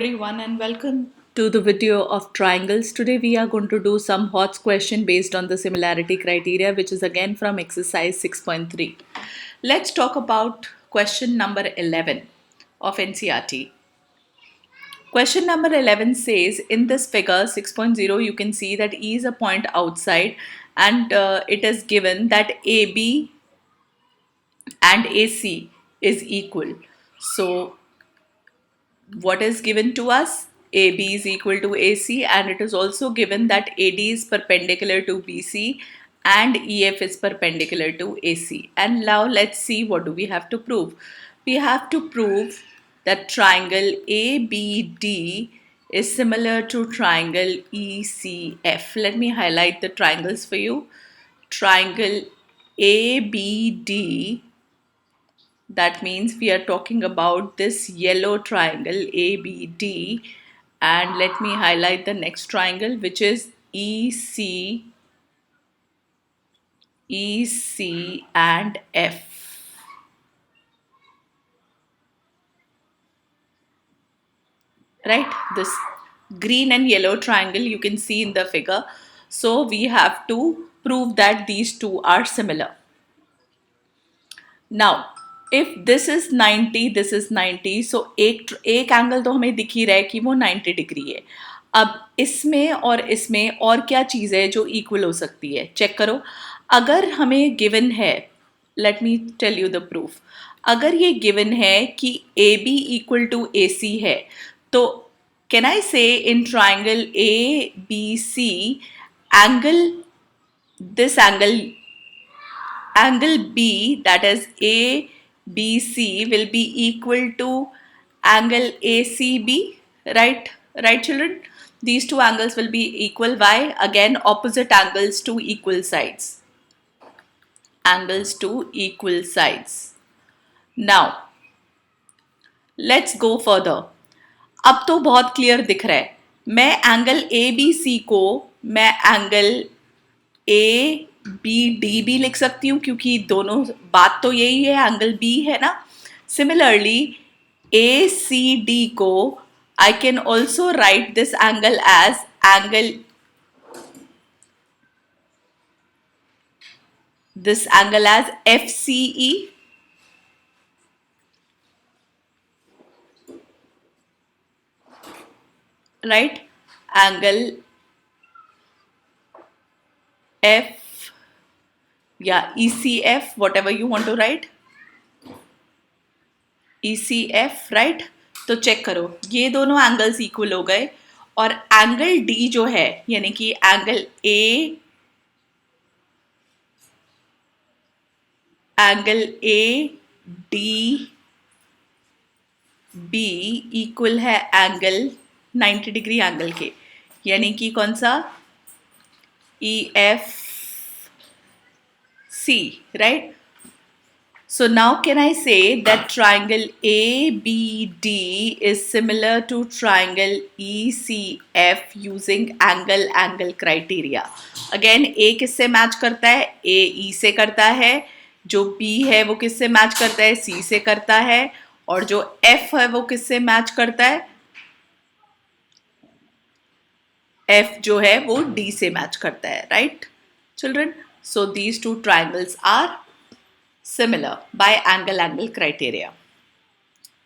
Everyone and welcome to the video of triangles. Today we are going to do some HOTS question based on the similarity criteria, which is again from exercise 6.3. Let's talk about question number 11 of NCERT. Question number 11 says in this figure 6.0 you can see that E is a point outside and it is given that AB and AC is equal. So what is given to us? AB is equal to AC, and it is also given that AD is perpendicular to BC and EF is perpendicular to AC. And now let's see what do we have to prove. We have to prove that triangle ABD is similar to triangle ECF. Let me highlight the triangles for you. Triangle ABD, that means we are talking about this yellow triangle ABD, and let me highlight the next triangle, which is EC and F. Right, this green and yellow triangle you can see in the figure. So we have to prove that these two are similar. Now if this is 90, this is 90, so एक angle तो हमें दिख ही रहा है कि वो 90 degree है. अब इसमें और क्या चीज़ है जो इक्वल हो सकती है, चेक करो. अगर हमें गिवन है, let me tell you the proof. अगर ये गिवन है कि A B equal to A C है, तो can I say in triangle A B C angle, this angle B, that is ABC, will be equal to angle ACB, right? Right, children? These two angles will be equal. Why? Again, opposite angles to equal sides. Angles to equal sides. Now, let's go further. अब तो बहुत clear दिख रहा है. मैं angle A B सी को मैं angle A B D भी लिख सकती हूँ, क्योंकि दोनों बात तो यही है, एंगल बी है ना. सिमिलरली ए सी डी को I can also write this angle as angle, this angle as FCE, right? Angle F, yeah, ECF, whatever you want to write, ECF, right? तो चेक करो, ये दोनों एंगल्स इक्वल हो गए, और एंगल डी जो है, यानी कि angle A D B equal है एंगल 90 डिग्री एंगल के, यानी कि कौन सा, E F C, right. So now can I say that triangle ABD is similar to triangle ECF using angle criteria. Again, A किससे मैच करता है, A E से करता है, जो B है वो किससे मैच करता है, C से करता है, और जो F है वो किससे मैच करता है, F जो है वो D से मैच करता है, right children? So these two triangles are similar by angle criteria.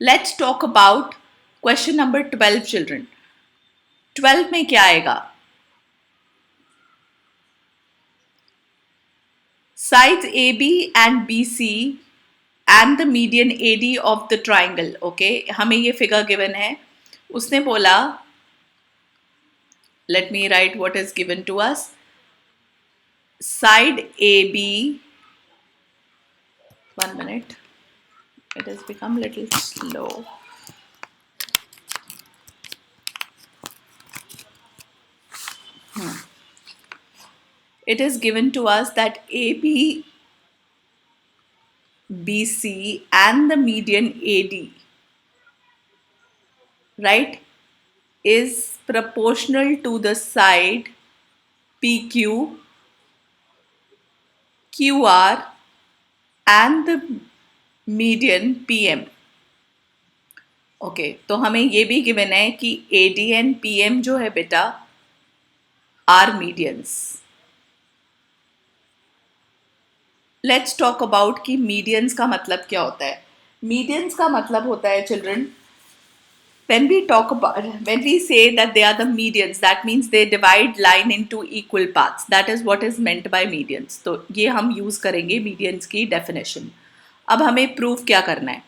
Let's talk about question number 12, children. 12 में क्या आएगा? Sides AB and BC and the median AD of the triangle. Okay, हमें ये figure given है. उसने बोला, let me write what is given to us. Side AB, 1 minute, it has become little slow. It is given to us that AB, BC and the median AD, right, is proportional to the side PQ, QR and the median PM. Okay, तो हमें ये भी given है कि AD and PM जो है बेटा are medians. Let's talk about कि मीडियंस का मतलब क्या होता है. मीडियंस का मतलब होता है children, when we talk about, when we say that they are the medians, that means they divide line into equal parts. That is what is meant by medians. तो ये हम यूज करेंगे medians की definition. अब हमें proof क्या करना है?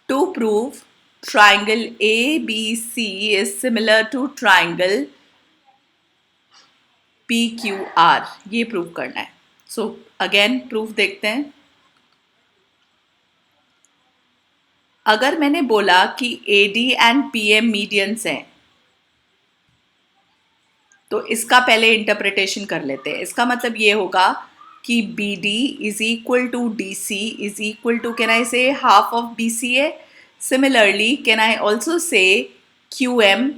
To prove triangle ABC is similar to triangle PQR, ये prove करना है. So again proof देखते हैं. अगर मैंने बोला कि AD एंड PM मीडियंस हैं, तो इसका पहले इंटरप्रिटेशन कर लेते हैं. इसका मतलब ये होगा कि BD is equal to DC is equal to, can I say half of BCA. Similarly can I also say QM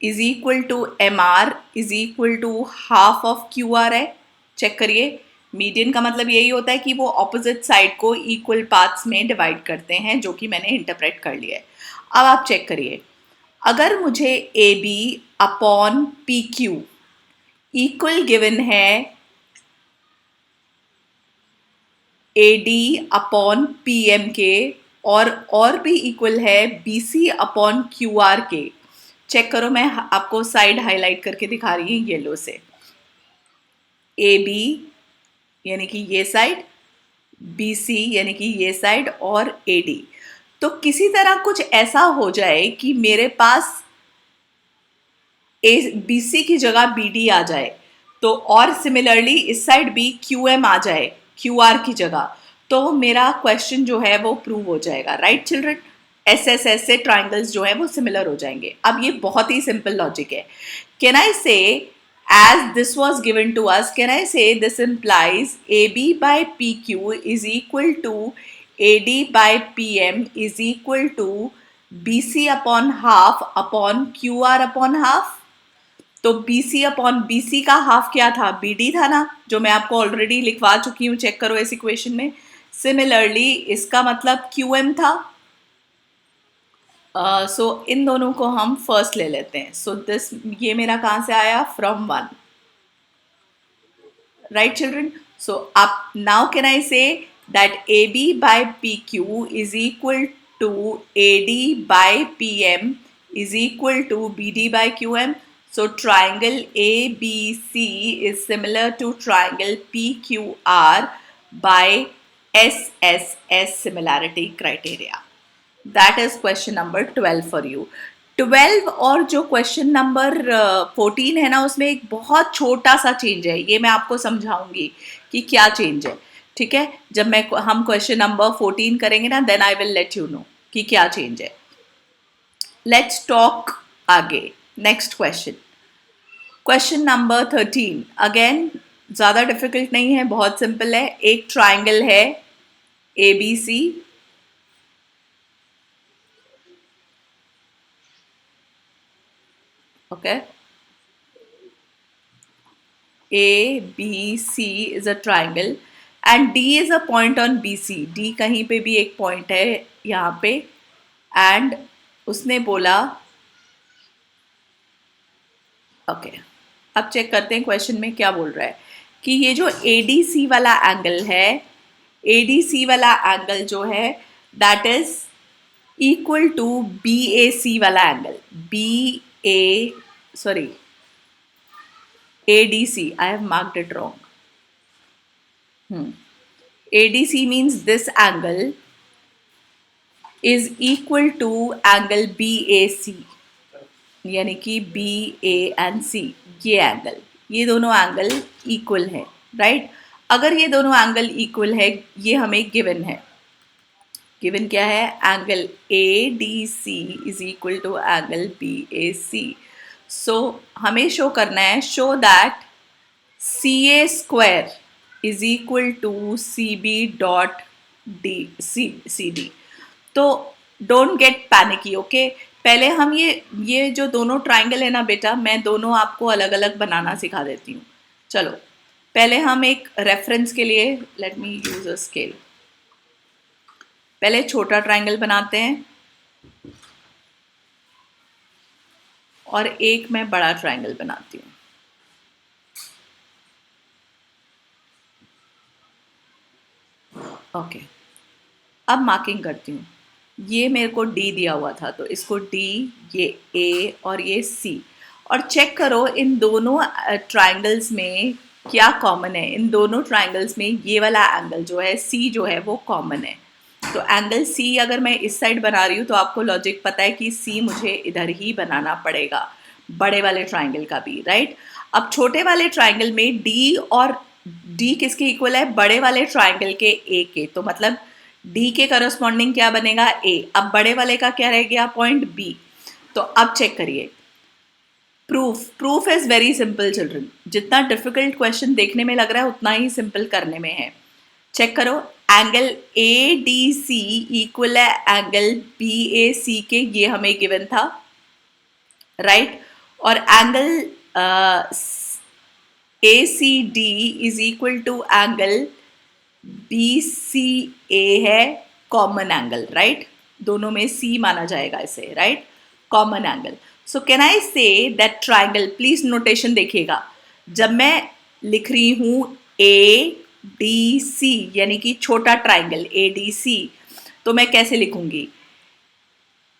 is equal to MR is equal to half of QR है. Check करिए, median का मतलब यही होता है कि वो opposite side को इक्वल पार्ट्स में डिवाइड करते हैं, जो कि मैंने इंटरप्रेट कर लिया है. अब आप चेक करिए, अगर मुझे AB upon PQ equal given है AD अपॉन PM के, और भी इक्वल है BC अपॉन QR के. चेक करो, मैं आपको साइड हाईलाइट करके दिखा रही हूँ येलो से. AB यानी कि ये साइड, BC यानी कि ये साइड, और AD. तो किसी तरह कुछ ऐसा हो जाए कि मेरे पास BC की जगह BD आ जाए, तो और सिमिलरली इस साइड भी QM आ जाए QR की जगह, तो मेरा क्वेश्चन जो है वो प्रूव हो जाएगा. राइट चिल्ड्रन, SSS से ट्राइंगल्स जो है वो सिमिलर हो जाएंगे. अब ये बहुत ही सिंपल लॉजिक है. कैन आई से, as this was given to us, can I say this implies AB by PQ is equal to AD by PM is equal to BC upon half upon QR upon half. तो BC upon BC का half क्या था? BD था ना, जो मैं आपको already लिखवा चुकी हूँ. चेक करो इस इक्वेशन में. सिमिलरली इसका मतलब QM था. सो इन दोनों को हम फर्स्ट ले लेते हैं. सो दिस, ये मेरा कहाँ से आया? From 1. Right children, so up now can I say that AB by PQ is equal to AD by PM is equal to BD by QM. So triangle ABC is similar to triangle PQR by SSS similarity criteria. That is question number 12 for you. 12 और जो question number 14 है ना, उसमें एक बहुत छोटा सा change है. ये मैं आपको समझाऊंगी कि क्या चेंज है. ठीक है, जब हम क्वेश्चन नंबर 14 करेंगे ना, then I will let you know कि क्या चेंज है. लेट्स टॉक आगे. Next question, question number 13. Again ज़्यादा डिफिकल्ट नहीं है, बहुत सिंपल है. एक ट्राइंगल है ABC, okay, ABC is a triangle and D is a point on BC. D कहीं पे भी एक पॉइंट है यहाँ पे. एंड उसने बोला, ओके, अब चेक करते हैं क्वेश्चन में क्या बोल रहा है. कि ये जो ADC वाला एंगल है, ADC वाला एंगल जो है, that is equal to BAC वाला angle. ADC, I have marked it wrong. ADC means this angle is equal to angle BAC, यानी कि BA and C, ये एंगल, ये दोनों एंगल इक्वल है. राइट, अगर ये दोनों एंगल इक्वल है, ये हमें गिवन है. गिवन क्या है? Angle ADC is equal to angle BAC. So हमें शो करना है, show that CA square is equal to CB dot CD. तो डोंट गेट पैनिकी, ओके. पहले हम ये जो दोनों ट्राइंगल है ना बेटा, मैं दोनों आपको अलग अलग बनाना सिखा देती हूँ. चलो, पहले हम एक रेफरेंस के लिए, let me use a scale. पहले छोटा ट्राइंगल बनाते हैं. और एक मैं बड़ा ट्रायंगल बनाती हूँ। ओके, अब मार्किंग करती हूँ। ये मेरे को डी दिया हुआ था, तो इसको डी, ये ए और ये सी। और चेक करो इन दोनों ट्रायंगल्स में क्या कॉमन है। इन दोनों ट्रायंगल्स में ये वाला एंगल जो है सी जो है वो कॉमन है। तो एंगल सी अगर मैं इस साइड बना रही हूँ तो आपको लॉजिक पता है कि सी मुझे इधर ही बनाना पड़ेगा, बड़े वाले ट्रायंगल का भी, राइट। अब छोटे वाले ट्रायंगल में डी और डी किसके इक्वल है, बड़े वाले ट्रायंगल के ए के। तो मतलब डी के करस्पॉन्डिंग क्या बनेगा, ए। अब बड़े वाले का क्या रह गया, पॉइंट बी। तो अब चेक करिए, proof is very simple children. जितना डिफिकल्ट क्वेश्चन देखने में लग रहा है उतना ही सिंपल करने में है। चेक करो, angle A D C equal है एंगल बी ए सी के, ये हमें गिवन था, राइट। और angle A C D is equal to angle B C A है, कॉमन एंगल, राइट। दोनों में सी माना जाएगा इसे, right, common angle. So can I say that triangle, please notation देखिएगा, जब मैं लिख रही हूं ए डी सी यानी कि छोटा ट्राइंगल ए डी सी, तो मैं कैसे लिखूंगी,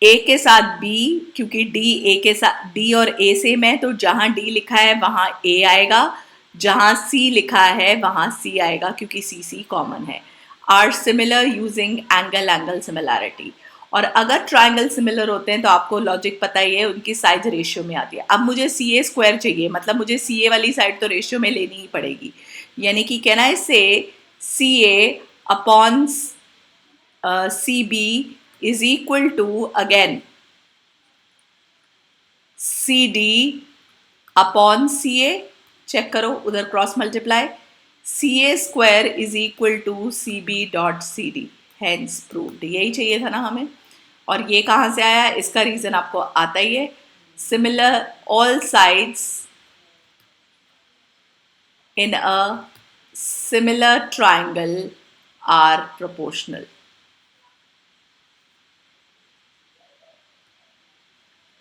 ए के साथ बी, क्योंकि डी ए के साथ, डी और ए सेम है, तो जहां डी लिखा है वहां ए आएगा, जहां सी लिखा है वहां सी आएगा, क्योंकि सी सी कॉमन है। Are similar using angle angle similarity. और अगर ट्राइंगल सिमिलर होते हैं तो आपको लॉजिक पता ही है, उनकी साइज रेशियो में आती है। अब मुझे सी ए स्क्वायर चाहिए, मतलब मुझे सी ए वाली साइड तो रेशियो में लेनी ही पड़ेगी, यानी कि can I say C A upon C B is equal to again CD upon CA। Check करो उधर cross multiply, CA square is equal to CB dot CD, hence proved. यही चाहिए था ना हमें। और ये कहाँ से आया, इसका रीजन आपको आता ही है, similar all sides in a similar triangle are proportional,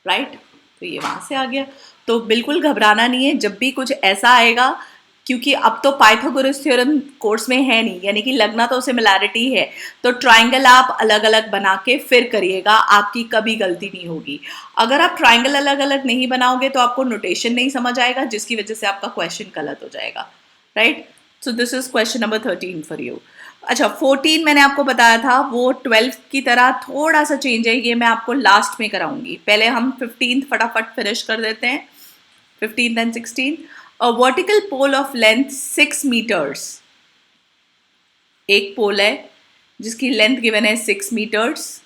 right. तो ये वहां से आ गया। तो बिल्कुल घबराना नहीं है जब भी कुछ ऐसा आएगा, क्योंकि अब तो पाइथागोरस थ्योरम कोर्स में है नहीं, यानी कि लगना तो सिमिलैरिटी है। तो ट्राइंगल आप अलग अलग बना के फिर करिएगा, आपकी कभी गलती नहीं होगी। अगर आप ट्राइंगल अलग अलग नहीं बनाओगे तो आपको नोटेशन नहीं समझ आएगा, जिसकी वजह से आपका क्वेश्चन गलत हो जाएगा, right. So this is question number 13 for you. अच्छा, 14 मैंने आपको बताया था, वो 12 की तरह थोड़ा सा चेंज है, ये मैं आपको लास्ट में कराऊंगी। पहले हम 15 फटाफट फिनिश कर देते हैं, 15 and 16। A vertical pole of length 6 meters, एक पोल है जिसकी लेंथ गिवन है 6 meters,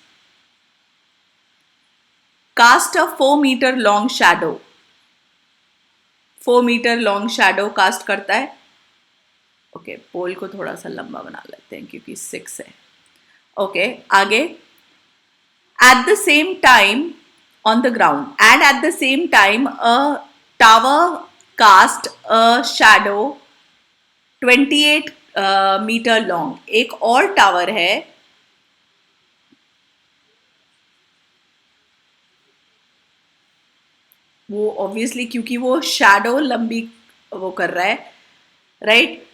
cast a 4 meter long shadow, 4 meter long shadow cast करता है। ओके, पोल को थोड़ा सा लंबा बना लेते हैं क्योंकि 6 है। ओके, आगे, at the same time on the ground and at the same time a tower cast a shadow 28 meter long. एक और टावर है, वो ऑब्वियसली क्योंकि वो शैडो लंबी वो कर रहा है, राइट।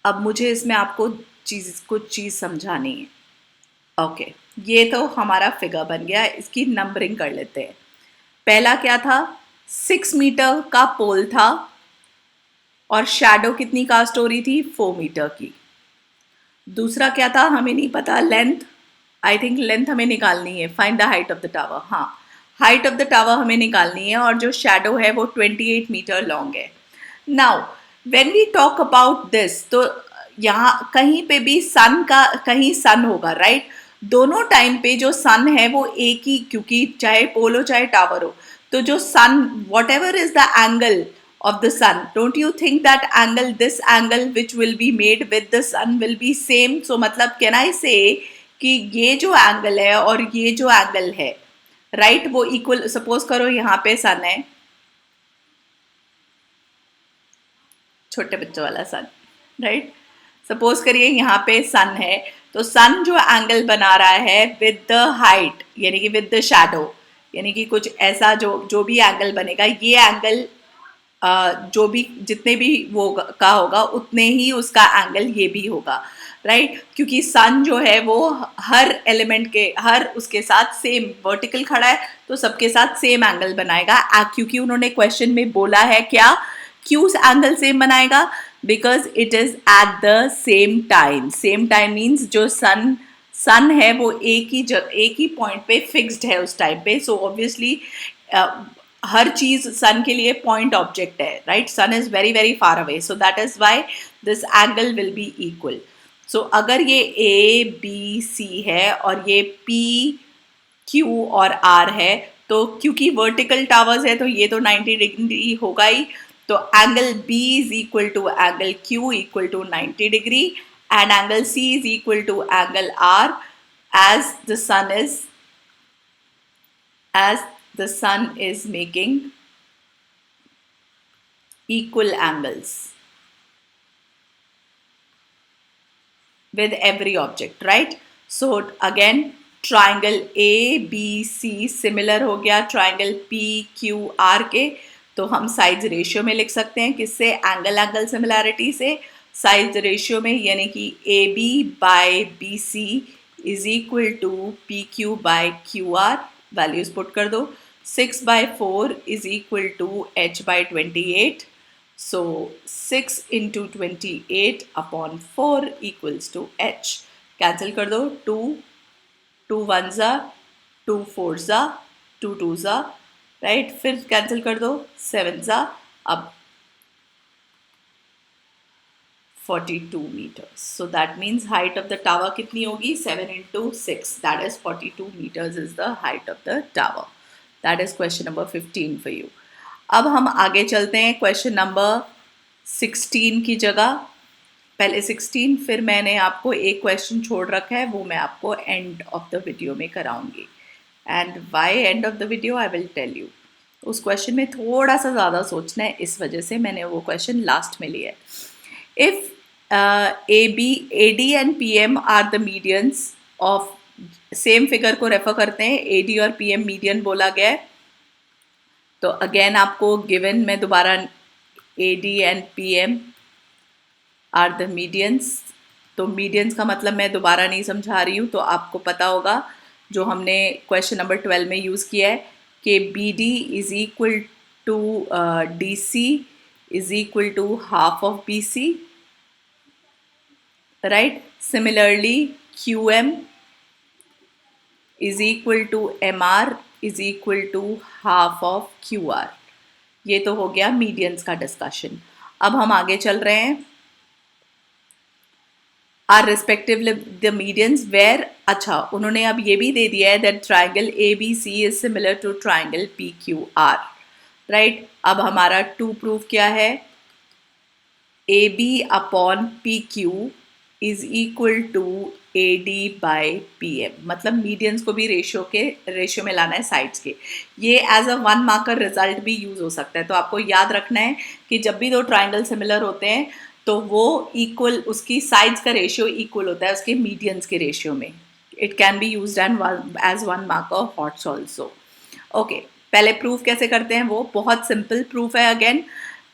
अब मुझे इसमें आपको कुछ चीज समझानी है। ओके, ये तो हमारा फिगर बन गया, इसकी नंबरिंग कर लेते हैं। पहला क्या था, 6 मीटर का पोल था और शैडो कितनी कास्ट हो रही थी, 4 मीटर की। दूसरा क्या था, हमें नहीं पता, लेंथ, आई थिंक लेंथ हमें निकालनी है, find the height of the tower. हाँ, हाइट ऑफ द टावर हमें निकालनी है, और जो शैडो है वो 28 मीटर लॉन्ग है। Now when we talk about this, तो यहाँ कहीं पे भी सन का, कहीं सन होगा, राइट। दोनों टाइम पे जो सन है वो एक ही, क्योंकि चाहे पोल हो चाहे टावर हो, तो जो sun, whatever is the angle of the sun, don't you think that angle, this angle which will be made with the sun will be same? So मतलब can I say कि ये जो angle है और ये जो angle है, right, वो इक्वल। सपोज करो यहाँ पे सन है, छोटे बच्चों वाला सन, राइट। सपोज करिए यहाँ पे सन है, तो सन जो एंगल बना रहा है विद द हाइट यानी कि विद द शैडो, यानी कि कुछ ऐसा जो भी एंगल बनेगा, ये एंगल जो भी जितने भी वो का होगा उतने ही उसका एंगल ये भी होगा, राइट? क्योंकि सन जो है वो हर एलिमेंट के हर उसके साथ सेम वर्टिकल खड़ा है, तो सबके साथ सेम एंगल बनाएगा। क्योंकि उन्होंने क्वेश्चन में बोला है क्या, क्यों एंगल सेम बनाएगा? Because it is at the same time. Same time means जो सन है वो एक ही पॉइंट पे फिक्स्ड है उस टाइम पे, सो ऑब्वियसली हर चीज सन के लिए पॉइंट ऑब्जेक्ट है, right? Sun is very very far away, so that is why this angle will be equal. So अगर ये ए बी सी है और ये पी क्यू और आर है, तो क्योंकि वर्टिकल टावर्स है तो ये तो 90 डिग्री होगा ही, तो angle B is equal to angle Q equal to 90 degree and angle C is equal to angle R as the sun is as the sun is making equal angles with every object, right? So again triangle ABC similar हो गया triangle PQR के, तो हम size ratio में लिख सकते हैं, किससे? एंगल सिमिलैरिटी से, साइज रेशियो में, यानी कि AB by BC is equal to PQ by QR, values put कर दो। 6/4 is equal to H by 28, so 6 into 28 upon 4 equals to H। Cancel कर दो, 2 1 ज़ा, 2 4 ज़ा, 2 2 ज़ा, राइट? फिर कैंसिल कर दो, 7 ज़ा, अब 42 meters. So that means height of the tower कितनी होगी? 7 into 6, that is 42 meters is the height of the tower. That is question number 15 for you. अब हम आगे चलते हैं क्वेश्चन नंबर 16 की जगह, पहले 16 फिर मैंने आपको एक क्वेश्चन छोड़ रखा है, वो मैं आपको एंड ऑफ द वीडियो में कराऊंगी। And why end of the video I will tell you. उस क्वेश्चन में थोड़ा सा ज़्यादा सोचना है, इस वजह से मैंने वो क्वेश्चन लास्ट में लिया है। If AD and PM are the medians of, same figure को रेफर करते हैं, AD और PM मीडियन बोला गया है, तो अगेन आपको गिवन में दोबारा AD and PM are the medians, तो मीडियंस का मतलब मैं दोबारा नहीं समझा रही हूँ, तो आपको पता होगा जो हमने क्वेश्चन नंबर 12 में यूज़ किया है कि BD is equal to DC is equal to half of BC, right? Similarly QM is equal to MR is equal to half of QR। ये तो हो गया मीडियंस का डिस्कशन। अब हम आगे चल रहे हैं, are respectively the medians where, अच्छा उन्होंने अब ये भी दे दिया है that triangle ABC is similar to triangle PQR, right? अब हमारा टू प्रूफ क्या है? AB upon PQ is equal to AD by PM, मतलब मीडियंस को भी रेशियो में लाना है साइड्स के। ये एज अ 1 मार्कर रिजल्ट भी यूज हो सकता है, तो आपको याद रखना है कि जब भी दो ट्राइंगल सिमिलर होते हैं तो वो इक्वल, उसकी साइड्स का रेशियो इक्वल होता है उसके मीडियंस के रेशियो में। It can be use as 1 marker HOTS also. Okay, पहले प्रूफ कैसे करते हैं, वो बहुत सिंपल प्रूफ है। अगेन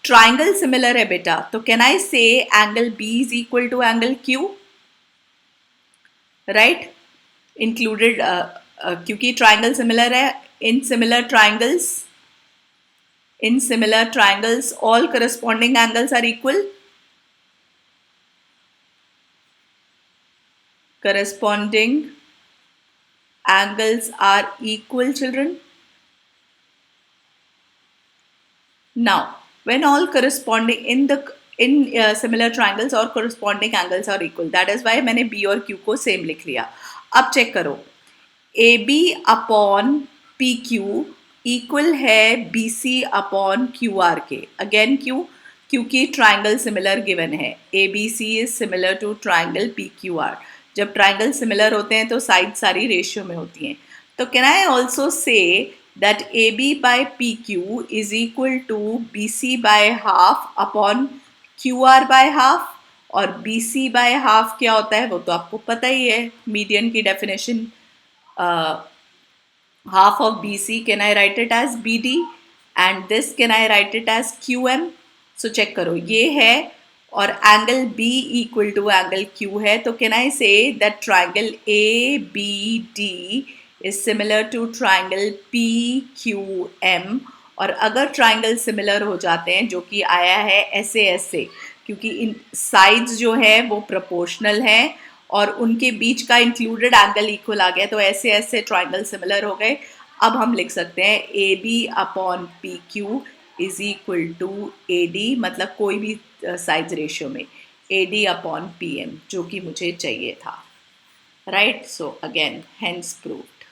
ट्राइंगल सिमिलर है बेटा, तो can I say angle B is equal to angle Q, right? Included, क्योंकि ट्राइंगल सिमिलर है, in similar triangles all corresponding angles are equal, corresponding angles are equal, children. Now when all corresponding in similar triangles or corresponding angles are equal, that is why मैंने B और Q को same लिख लिया। अब check करो, AB upon PQ equal है BC upon QR के। Again क्यों? क्योंकि ट्राइंगल सिमिलर गिवन है, ABC is similar to triangle PQR। जब ट्राइंगल सिमिलर होते हैं तो साइड सारी रेशियो में होती हैं, तो कैन आई ऑल्सो से that AB by PQ is equal to BC by half upon QR by half, और BC बाय हाफ क्या होता है वो तो आपको पता ही है, मीडियन की definition. Half of BC, can I write it as BD? And this can I write it as QM? So check करो, ये है और angle B equal to angle Q है, तो can I say that triangle ABD is similar to triangle PQM. और अगर triangle similar हो जाते हैं, जो कि आया है SAS से, क्योंकि इन साइड्स जो है वो प्रोपोर्शनल है और उनके बीच का इंक्लूडेड एंगल इक्वल आ गया, तो ऐसे ऐसे ट्राइंगल सिमिलर हो गए. अब हम लिख सकते हैं AB upon PQ is equal to AD, मतलब कोई भी साइज रेशियो में AD अपॉन PM, जो कि मुझे चाहिए था. Right, so again hence proved.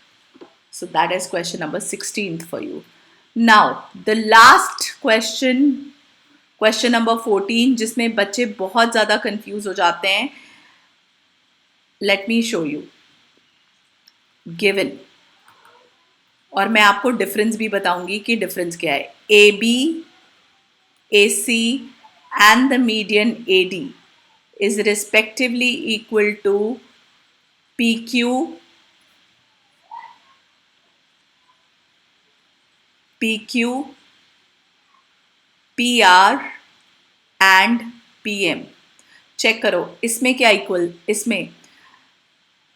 So that is question number 16 for you. Now the last question, question number 14, जिसमें बच्चे बहुत ज़्यादा कंफ्यूज हो जाते हैं. Let me show you. Given, और मैं आपको डिफरेंस भी बताऊंगी कि डिफरेंस क्या है. AB, AC and the median AD is respectively equal to PQ, PR and PM. Check करो इसमें क्या इक्वल, इसमें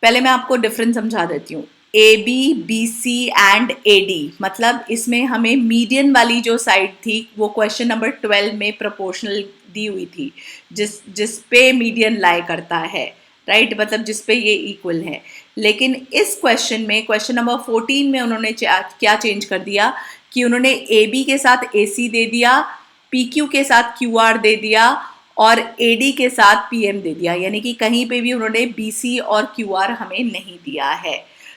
पहले मैं आपको डिफरेंस समझा देती हूँ. AB, BC एंड AD, मतलब इसमें हमें मीडियन वाली जो साइड थी वो क्वेश्चन नंबर 12 में प्रोपोर्शनल दी हुई थी, जिस पे मीडियन लाई करता है. राइट, मतलब जिस पे ये इक्वल है. लेकिन इस क्वेश्चन में, क्वेश्चन नंबर 14 में उन्होंने क्या चेंज कर दिया कि उन्होंने AB के साथ AC दे दिया, PQ के साथ QR दे दिया और AD के साथ PM दे दिया. यानी कि कहीं पे भी उन्होंने BC और QR हमें नहीं दिया है.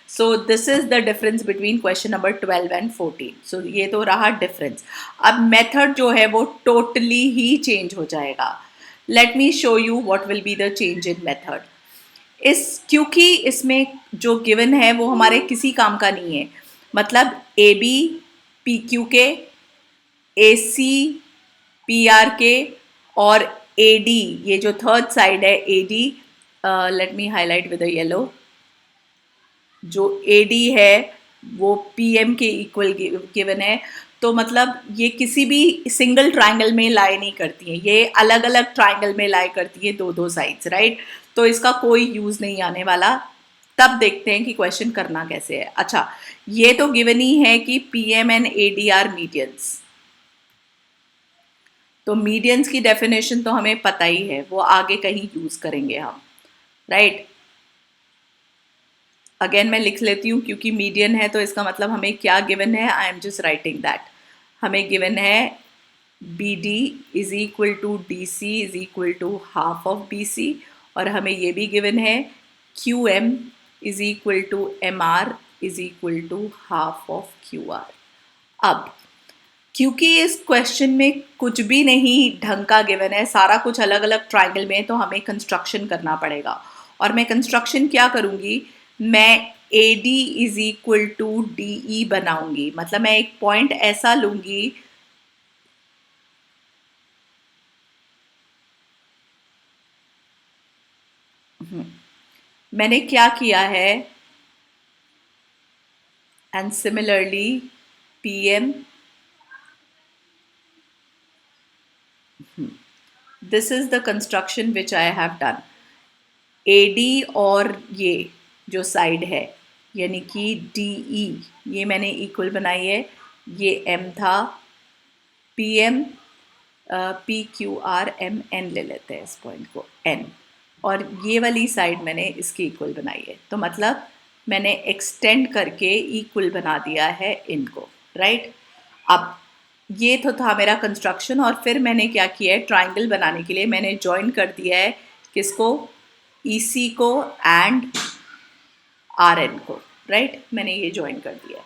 So this is the difference between question number 12 and 14. सो ये तो रहा डिफरेंस. अब मेथड जो है वो टोटली ही चेंज हो जाएगा. Late me show you what will be the change in method. क्योंकि इसमें जो गिवन है वो हमारे किसी काम का नहीं है, मतलब AB PQ के, AC PR के और AD, ये जो थर्ड साइड है AD, let me highlight with a yellow, जो AD है वो PM के इक्वल गिवन है. तो मतलब ये किसी भी सिंगल ट्राइंगल में लाई नहीं करती है, ये अलग अलग ट्राइंगल में लाई करती है, दो साइड्स. राइट, तो इसका कोई यूज नहीं आने वाला. तब देखते हैं कि क्वेश्चन करना कैसे है. अच्छा, ये तो गिवन ही है कि PM and AD are medians, तो मीडियंस की डेफिनेशन तो हमें पता ही है, वो आगे कहीं यूज करेंगे हम. राइट, अगेन मैं लिख लेती हूँ क्योंकि मीडियन है तो इसका मतलब हमें क्या गिवन है. I am just writing that. हमें गिवन है BD is equal to DC is equal to half of BC, और हमें ये भी गिवन है QM is equal to MR is equal to half of QR. अब क्योंकि इस क्वेश्चन में कुछ भी नहीं ढंग का गिवन है, सारा कुछ अलग अलग ट्राइंगल में, तो हमें कंस्ट्रक्शन करना पड़ेगा. और मैं कंस्ट्रक्शन क्या करूँगी, मैं AD is equal to DE बनाऊंगी. मतलब मैं एक पॉइंट ऐसा लूंगी मैंने क्या किया है, and similarly PM, this is the construction which I have done. AD और ये जो साइड है यानी कि DE, ये मैंने इक्वल बनाई है. ये M था, PM, PQR MN ले लेते हैं इस पॉइंट को N, और ये वाली साइड मैंने इसकी इक्वल बनाई है. तो मतलब मैंने एक्सटेंड करके इक्वल बना दिया है इनको. राइट, अब ये तो था मेरा कंस्ट्रक्शन, और फिर मैंने क्या किया है, ट्राइंगल बनाने के लिए मैंने ज्वाइन कर दिया है किसको, EC को एंड RN को. राइट, मैंने ये ज्वाइन कर दिया.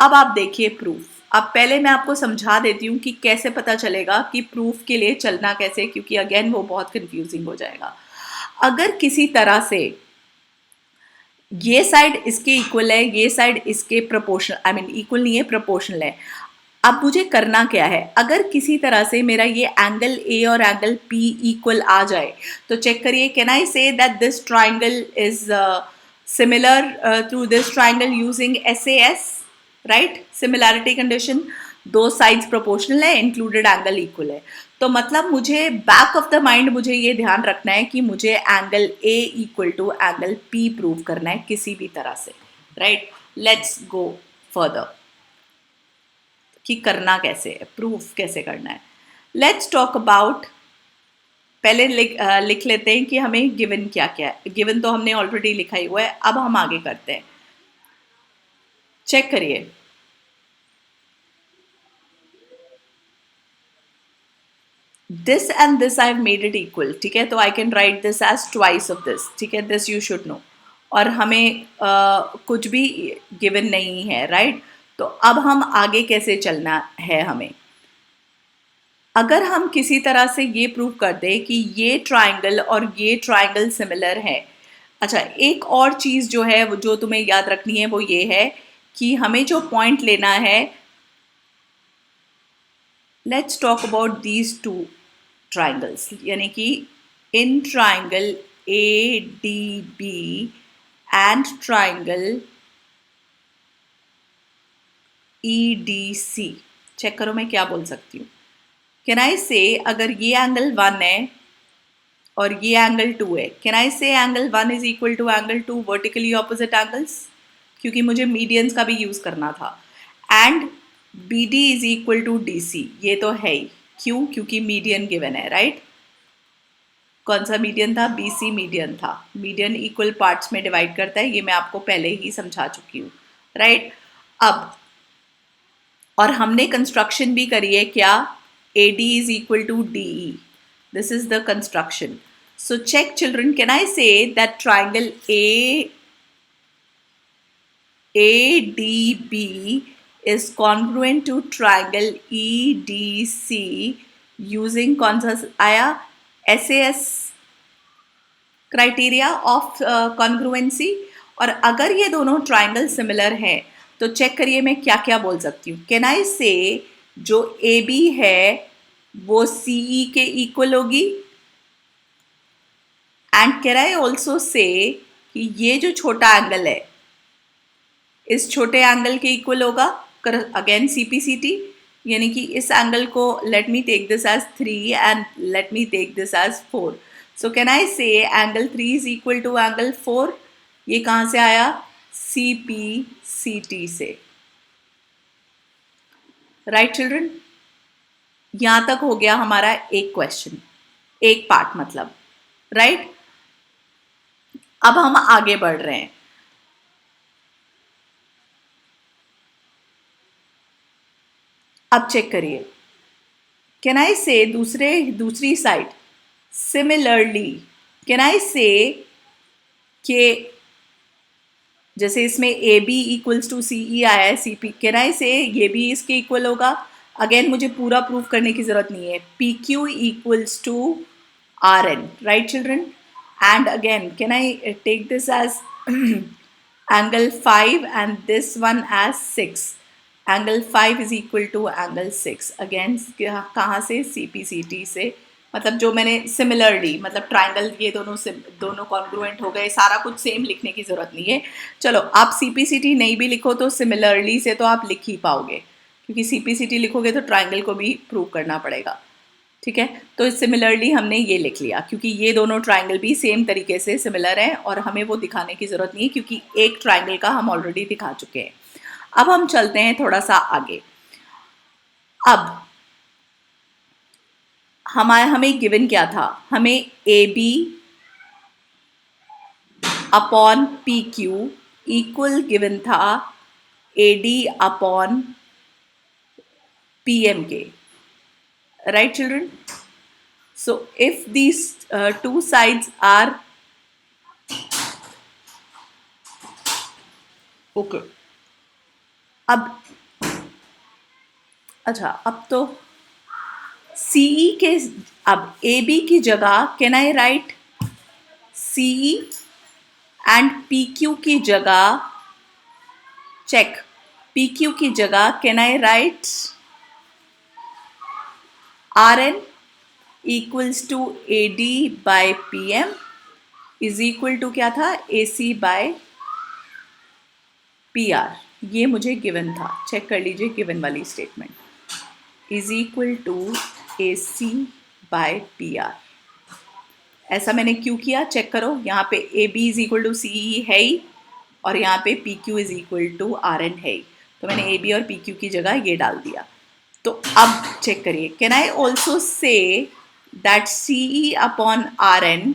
अब आप देखिए प्रूफ. अब पहले मैं आपको समझा देती हूँ कि कैसे पता चलेगा कि प्रूफ के लिए चलना कैसे, क्योंकि अगेन वो बहुत कंफ्यूजिंग हो जाएगा. अगर किसी तरह से ये साइड इसके इक्वल है, ये साइड इसके प्रोपोर्शनल, आई मीन इक्वल नहीं है, प्रोपोर्शनल है. अब मुझे करना क्या है, अगर किसी तरह से मेरा ये एंगल ए और एंगल पी इक्वल आ जाए तो चेक करिए, can I say that this triangle is similar to this triangle using SAS, right? Similarity condition, दो साइड्स प्रोपोर्शनल है, इंक्लूडेड एंगल इक्वल है। तो मतलब मुझे बैक ऑफ द माइंड मुझे ये ध्यान रखना है कि मुझे angle A equal to angle P prove करना है किसी भी तरह से, राइट? लेट्स गो फर्दर कि करना कैसे है, प्रूफ कैसे करना है। लेट्स टॉक अबाउट, पहले लिख लेते हैं कि हमें गिवन क्या क्या है। गिवन तो हमने ऑलरेडी लिखा ही हुआ है, अब हम आगे करते हैं। चेक करिए, this and this I have made it equal, ठीक है? तो I can write this as twice of this, ठीक है? This you should know. और हमें कुछ भी गिवन नहीं है, राइट? तो अब हम आगे कैसे चलना है हमें, अगर हम किसी तरह से ये प्रूव कर दें कि ये ट्राइंगल और ये ट्राइंगल सिमिलर है। अच्छा, एक और चीज़ जो है वो जो तुम्हें याद रखनी है वो ये है कि हमें जो पॉइंट लेना है, let's talk about these two triangles, यानी कि in triangle ADB and triangle EDC। Check करो मैं क्या बोल सकती हूँ। कैन आई से अगर ये एंगल 1 है और ये एंगल 2 है, can I say angle 1 is equal to angle 2 vertically opposite angles, क्योंकि मुझे मीडियंस का भी यूज करना था। And BD is equal to DC, ये तो है ही, क्यों? क्योंकि मीडियन गिवन है, राइट? कौन सा मीडियन था? BC मीडियन था। मीडियन इक्वल पार्ट्स में डिवाइड करता है, ये मैं आपको पहले ही समझा चुकी हूँ, राइट? अब और हमने कंस्ट्रक्शन भी करी है क्या? AD is equal to DE. This is the construction. So check children, can I say that triangle ADB is congruent to triangle EDC using कौन सा आया? SAS criteria of congruency. और अगर ये दोनों ट्राइंगल सिमिलर हैं तो चेक करिए मैं क्या क्या बोल सकती हूँ। कैन आई से जो AB है वो CE के इक्वल होगी, एंड कैन आई ऑल्सो से कि ये जो छोटा एंगल है इस छोटे एंगल के इक्वल होगा, अगेन CPCT, यानी कि इस एंगल को let me take this as 3 and let me take this as 4। So can I say angle 3 is equal to angle 4, ये कहाँ से आया? CPCT से, राइट चिल्ड्रन? यहां तक हो गया हमारा एक क्वेश्चन, एक पार्ट मतलब, राइट? अब हम आगे बढ़ रहे हैं। अब चेक करिए, कैन आई से दूसरी साइड सिमिलरली, कैन आई से कि जैसे इसमें AB इक्वल्स टू CE आया है CP, कैन आई से ये भी इसके इक्वल होगा? अगेन मुझे पूरा प्रूव करने की जरूरत नहीं है, PQ equals to RN, right children? And again can I take this as angle 5 and this one as 6, angle 5 is equal to angle 6, again कहाँ से? CPCT से। मतलब जो मैंने सिमिलरली, मतलब ट्राइंगल ये दोनों कॉन्ग्रुएंट हो गए, सारा कुछ सेम लिखने की जरूरत नहीं है। चलो, आप CPCT नहीं भी लिखो तो सिमिलरली से तो आप लिख ही पाओगे, क्योंकि CPCT लिखोगे तो ट्राइंगल को भी प्रूव करना पड़ेगा, ठीक है? तो सिमिलरली हमने ये लिख लिया क्योंकि ये दोनों ट्राइंगल भी सेम तरीके से सिमिलर हैं और हमें वो दिखाने की ज़रूरत नहीं है क्योंकि एक ट्राइंगल का हम ऑलरेडी दिखा चुके हैं। अब हम चलते हैं थोड़ा सा आगे। अब हमें गिवन क्या था? हमें AB upon PQ equal given था AD अपॉन PM के, right children? So if these two sides are okay, अब अच्छा, अब तो CE के, अब AB की जगह can I write CE and PQ की जगह, चेक, PQ की जगह can I write R N equals to A D by P M is equal to क्या था, A C by P R. ये मुझे गिवन था, चेक कर लीजिए गिवन वाली statement is equal to A C by P R. ऐसा मैंने क्यों किया, चेक करो, यहाँ पे A B is equal to सी ई है ही, और यहाँ पे P Q is equal to R N है ही, तो मैंने ए बी और पी क्यू की जगह ये डाल दिया। तो अब चेक करिए, can I also say that C E upon R N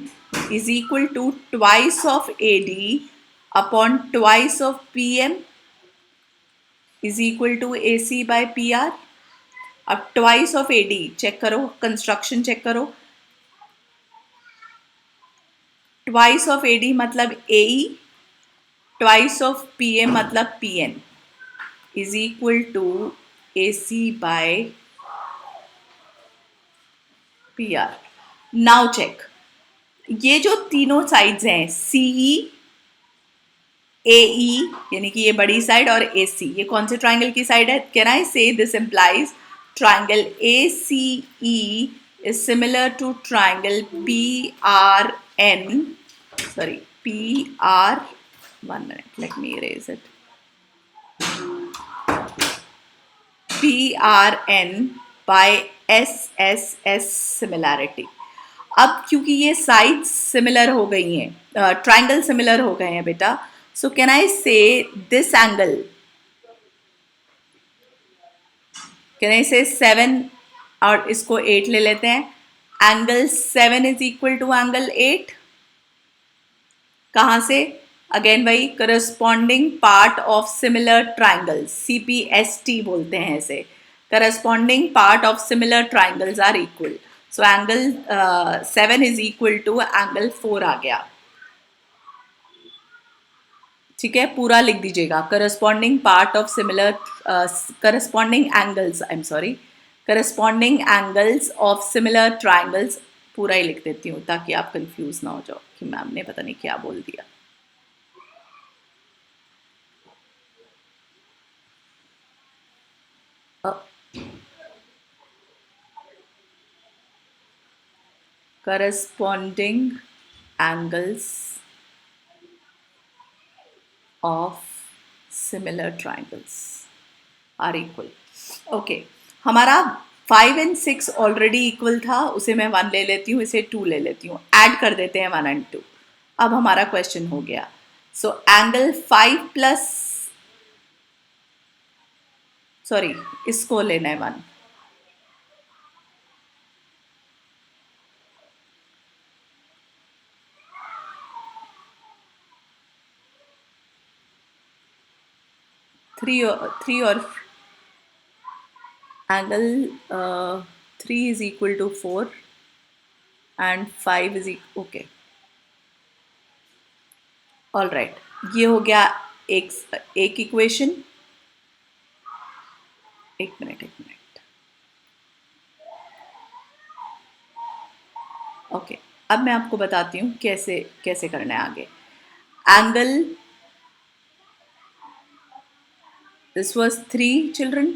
is equal to twice of A D upon twice of P M is equal to A C by P R. अब twice of A D check करो, construction check करो, twice of A D मतलब A E, twice of P M मतलब P N is equal to A C by P R. Now check, ये जो तीनों sides हैं सी ई, ए ई यानी कि ये बड़ी साइड और ए सी, ये कौन से ट्राइंगल की साइड है? Can I say this implies triangle A C E is similar to triangle PRN, sorry, PR, 1 minute, let me erase it, PRN by SSS similarity। अब क्योंकि ये साइड्स सिमिलर हो गई हैं, ट्राइंगल सिमिलर हो गए हैं बेटा, सो can I say this angle, can I से 7 और इसको 8 ले लेते हैं, angle 7 is equal to angle 8। कहाँ से? अगेन वही, corresponding part of similar triangles, CPST बोलते हैं इसे, corresponding part of similar triangles are equal. So angle 7 is equal to angle 4 आ गया। ठीक है, पूरा लिख दीजिएगा, corresponding part of similar, corresponding angles, I am sorry, corresponding angles of similar triangles, पूरा ही लिख देती हूँ ताकि आप कंफ्यूज ना हो जाओ कि मैम ने पता नहीं क्या बोल दिया। Corresponding angles of similar triangles are equal. Okay, हमारा 5 and 6 ऑलरेडी इक्वल था, उसे मैं 1 ले लेती हूँ, इसे 2 ले लेती हूँ, ऐड कर देते हैं 1 and 2। अब हमारा क्वेश्चन हो गया, सो एंगल 5 प्लस, सॉरी इसको लेना है 1, थ्री और angle 3 is equal to 4 and 5 is okay, all right, ये हो गया एक इक्वेशन। एक मिनट ओके, अब मैं आपको बताती हूँ कैसे कैसे करना है आगे। एंगल, दिस वाज 3 चिल्ड्रन,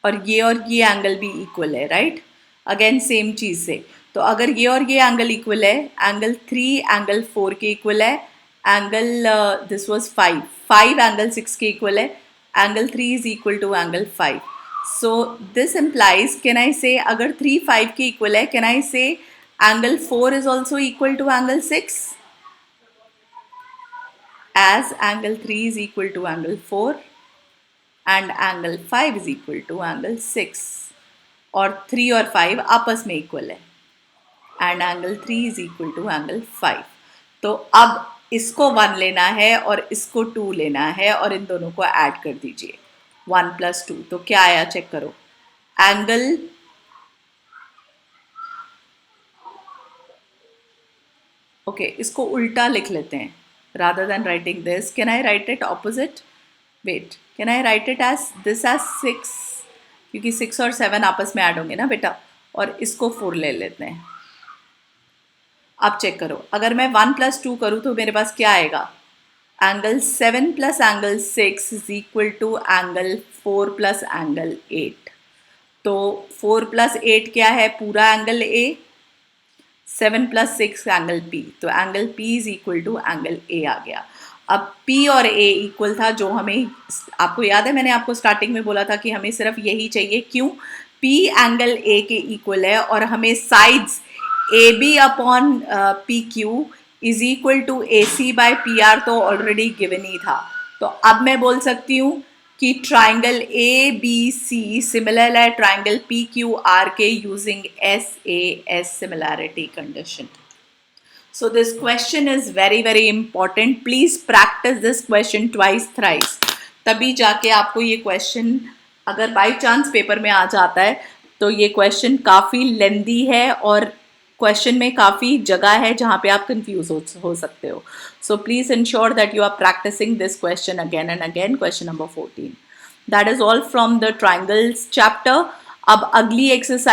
और ये एंगल भी इक्वल है, राइट? अगेन सेम चीज से, तो अगर ये और ये एंगल इक्वल है, एंगल 3 एंगल 4 के इक्वल है, एंगल दिस वाज 5 एंगल 6 के इक्वल है, angle 3 is equal to angle 5। So this implies, can I say अगर 3 5 के इक्वल है, can I say angle 4 is also equal to angle 6, as angle 3 is equal to angle 4 and angle 5 is equal to angle 6, और 3 और 5 आपस में equal है, and angle 3 is equal to angle 5। तो अब इसको 1 लेना है और इसको 2 लेना है, और इन दोनों को ऐड कर दीजिए, 1 + 2, तो क्या आया चेक करो, एंगल ओके, इसको उल्टा लिख लेते हैं, rather than writing this, can I write it opposite? Wait, can I write it as this as 6, क्योंकि 6 और 7 आपस में ऐड होंगे ना बेटा, और इसको 4 ले लेते हैं। अब चेक करो, अगर मैं 1 + 2 करूँ तो मेरे पास क्या आएगा, angle 7 plus angle 6 is equal to angle 4 plus angle 8। तो 4 प्लस 8 क्या है? पूरा angle A. 7 plus 6 angle P. तो angle P is equal to angle A आ गया। अब पी और ए इक्वल था, जो हमें, आपको याद है मैंने आपको स्टार्टिंग में बोला था कि हमें सिर्फ यही चाहिए। क्यों? पी एंगल ए के इक्वल है और हमें sides A B upon P Q is equal to A C by P R तो ऑलरेडी गिवन ही था। तो अब मैं बोल सकती हूँ कि triangle A B C similar है ट्राइंगल पी क्यू आर के using S A S similarity condition. So this question is very very important. Please practice this question twice thrice. तभी जाके आपको ये क्वेश्चन अगर बाई चांस पेपर में आ जाता है तो ये क्वेश्चन काफ़ी लेंदी है और क्वेश्चन में काफ़ी जगह है जहाँ पे आप कंफ्यूज हो सकते हो. So please ensure that you are practicing this question again and again. Question number 14. That is all from the triangles chapter. अब अगली एक्सरसाइज